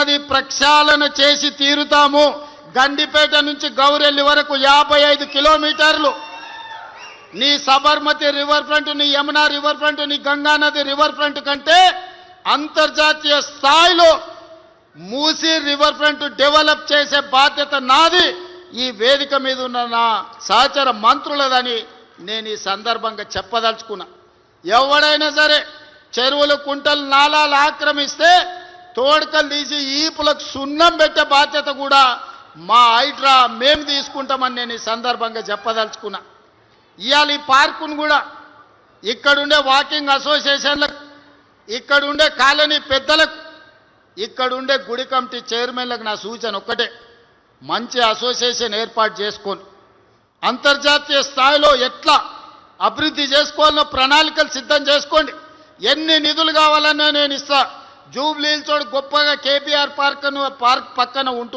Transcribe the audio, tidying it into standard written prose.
అది ప్రక్షాళన చేసి తీరుతాము. గండిపేట నుంచి గౌరెల్లి వరకు 55 కిలోమీటర్లు నీ సబర్మతి రివర్ ఫ్రంట్, నీ యమునా రివర్ ఫ్రంట్, నీ గంగానది రివర్ ఫ్రంట్ కంటే అంతర్జాతీయ స్థాయిలో మూసీ రివర్ ఫ్రంట్ డెవలప్ చేసే బాధ్యత నాది. ఈ వేదిక మీద ఉన్న నా సహచర మంత్రులదని నేను ఈ సందర్భంగా చెప్పదలుచుకున్నా. ఎవడైనా సరే చెరువులు, కుంటలు, నాలాలు ఆక్రమిస్తే తోడుకలు తీసి ఈపులకు సున్నం పెట్టే బాధ్యత కూడా మా హైడ్రా మేము తీసుకుంటామని నేను ఈ సందర్భంగా చెప్పదలుచుకున్నా. ఇవాళ ఈ పార్కును కూడా ఇక్కడుండే వాకింగ్ అసోసియేషన్లకు, ఇక్కడుండే కాలనీ పెద్దలకు, ఇక్కడుండే గుడి కమిటీ చైర్మన్లకు నా సూచన ఒక్కటే, మంచి అసోసియేషన్ ఏర్పాటు చేసుకొని అంతర్జాతీయ స్థాయిలో ఎట్లా అభివృద్ధి చేసుకోవాలనో ప్రణాళికలు సిద్ధం చేసుకోండి. ఎన్ని నిధులు కావాలన్నా నేను ఇస్తా. జూబ్లీ హిల్స్ గొప్పగా కేబీఆర్ పార్క్ పక్కన ఉంటున్నా.